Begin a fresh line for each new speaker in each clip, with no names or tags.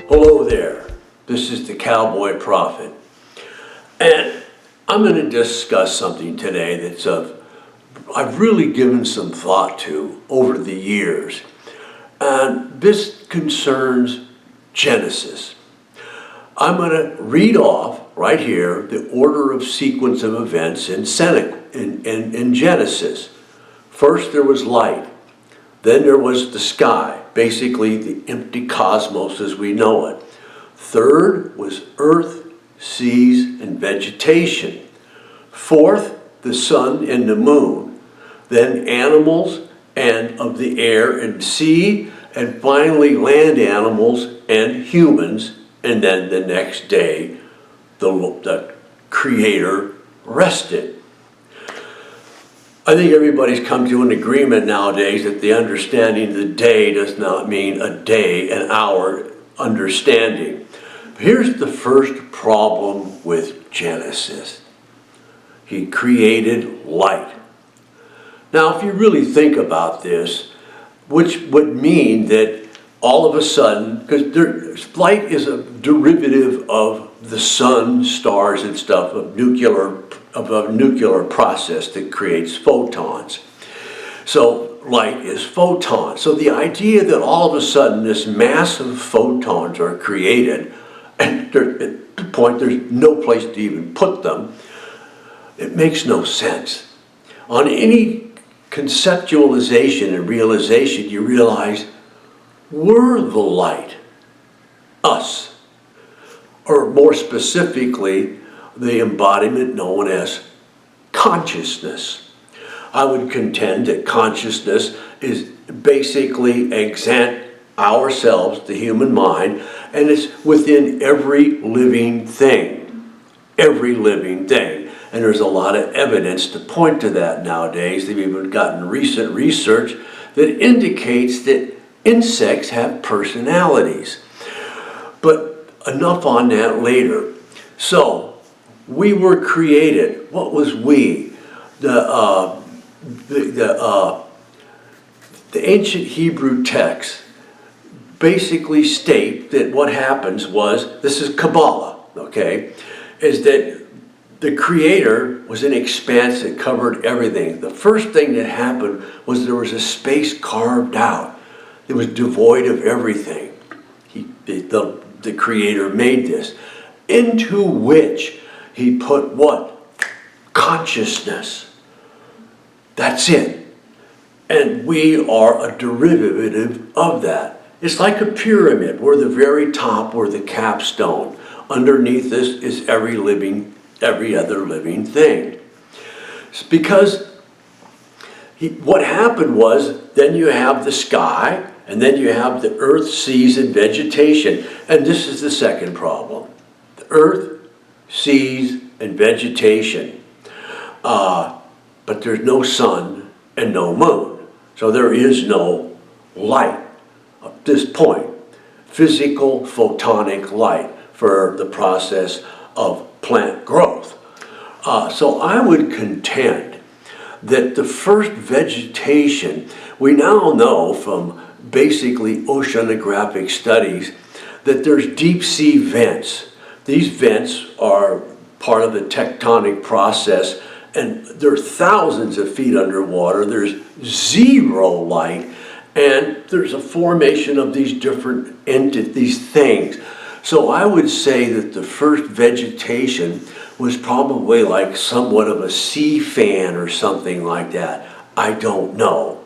Hello there, this is the Cowboy Prophet, and I'm going to discuss something today I've really given some thought to over the years, and this concerns Genesis. I'm going to read off right here the order of sequence of events in Genesis. First there was light, then there was the sky, basically the empty cosmos as we know it. Third was earth, seas, and vegetation. Fourth, the sun and the moon. Then animals and of the air and sea, and finally land animals and humans. And then the next day, the Creator rested. I think everybody's come to an agreement nowadays that the understanding of the day does not mean a day, an hour understanding. Here's the first problem with Genesis. He created light. Now, if you really think about this, which would mean that all of a sudden, because light is a derivative of the sun, stars, and stuff, of a nuclear process that creates photons. So light is photons. So the idea that all of a sudden this mass of photons are created, and at the point there's no place to even put them, it makes no sense. On any conceptualization and realization, you realize we're the light, us, or more specifically, the embodiment known as consciousness. I would contend that consciousness is basically ourselves, the human mind, and it's within every living thing. Every living thing. And there's a lot of evidence to point to that nowadays. They've even gotten recent research that indicates that insects have personalities. But enough on that later. So, we were created. What was we? The ancient Hebrew texts basically state that what happens was, this is Kabbalah, okay, is that the Creator was an expanse that covered everything. The first thing that happened was there was a space carved out. It was devoid of everything. The Creator made this, into which He put what? Consciousness. That's it. And we are a derivative of that. It's like a pyramid. We're the very top, we're the capstone. Underneath this is every other living thing. It's because what happened was, then you have the sky, and then you have the earth, seas, and vegetation. And this is the second problem. The earth, seas, and vegetation. But there's no sun and no moon. So there is no light at this point. Physical photonic light for the process of plant growth. So I would contend that the first vegetation, we now know from basically oceanographic studies that there's deep sea vents. These vents are part of the tectonic process, and they're thousands of feet underwater. There's zero light, and there's a formation of these different entities, things. So I would say that the first vegetation was probably like somewhat of a sea fan or something like that. I don't know.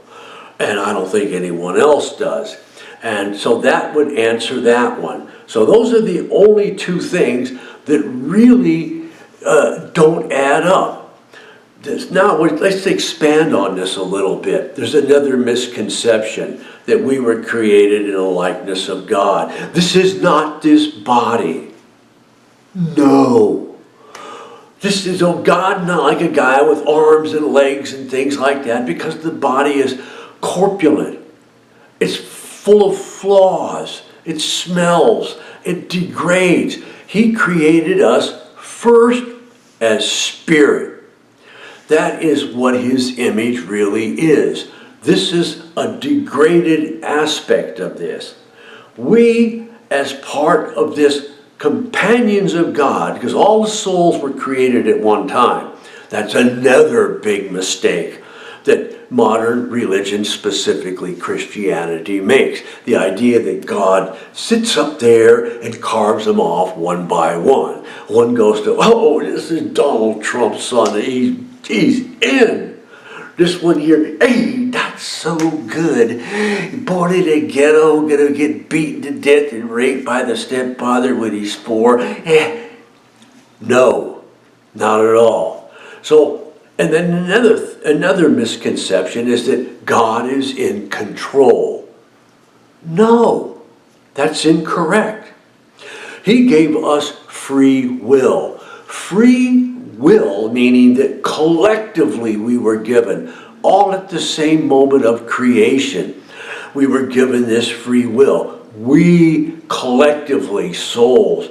And I don't think anyone else does. And so that would answer that one. So those are the only two things that really don't add up. Now, let's expand on this a little bit. There's another misconception that we were created in the likeness of God. This is not this body. No. This is, God, not like a guy with arms and legs and things like that, because the body is corpulent. It's full of flaws. It smells. It degrades. He created us first as spirit. That is what His image really is. This is a degraded aspect of this. We as part of this companions of God, because all the souls were created at one time. That's another big mistake that modern religion, specifically Christianity, makes. The idea that God sits up there and carves them off one by one. One goes to, oh, this is Donald Trump's son, he's in. This one here, hey, that's so good. Born in a ghetto, gonna get beaten to death and raped by the stepfather when he's 4. No, not at all. So, and then another misconception is that God is in control. No, that's incorrect. He gave us free will. Free will meaning that collectively we were given, all at the same moment of creation, we were given this free will. We collectively, souls,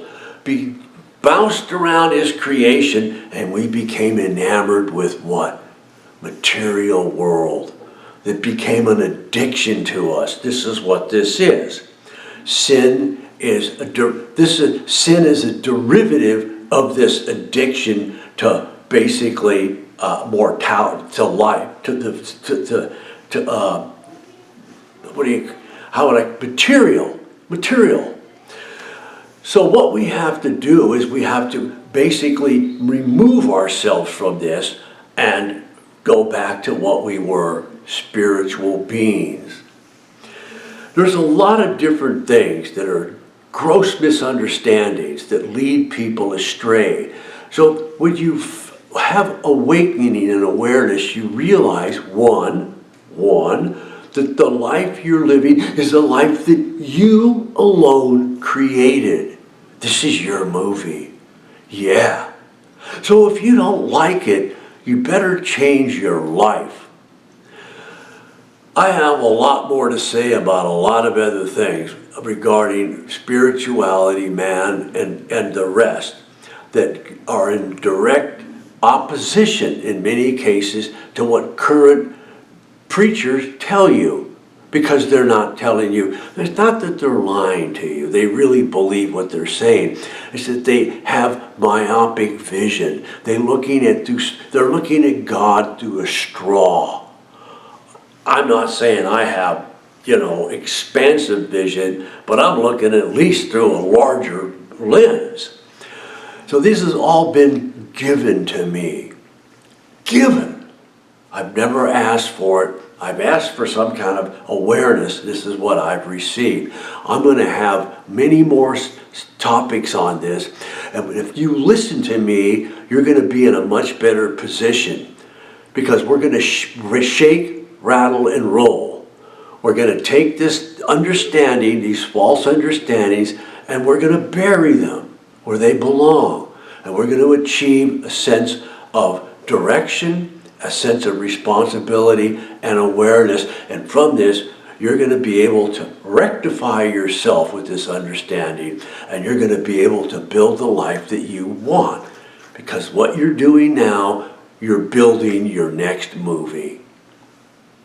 bounced around his creation, and we became enamored with what? Material world. That became an addiction to us. This is what this is. Sin is a derivative of this addiction to basically mortality, to life, material. So what we have to do is we have to basically remove ourselves from this and go back to what we were, spiritual beings. There's a lot of different things that are gross misunderstandings that lead people astray. So when you have awakening and awareness, you realize, one, that the life you're living is a life that you alone created. This is your movie. Yeah. So if you don't like it, you better change your life. I have a lot more to say about a lot of other things regarding spirituality, man, and the rest that are in direct opposition in many cases to what current preachers tell you, because they're not telling you. It's not that they're lying to you. They really believe what they're saying. It's that they have myopic vision. They're looking at God through a straw. I'm not saying I have, expansive vision, but I'm looking at least through a larger lens. So this has all been given to me. Given. I've never asked for it. I've asked for some kind of awareness. This is what I've received. I'm going to have many more topics on this. And if you listen to me, you're going to be in a much better position, because we're going to shake, rattle, and roll. We're going to take this understanding, these false understandings, and we're going to bury them where they belong. And we're going to achieve a sense of direction, a sense of responsibility and awareness. And from this, you're going to be able to rectify yourself with this understanding, and you're going to be able to build the life that you want. Because what you're doing now, you're building your next movie.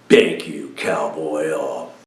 Thank you, cowboy.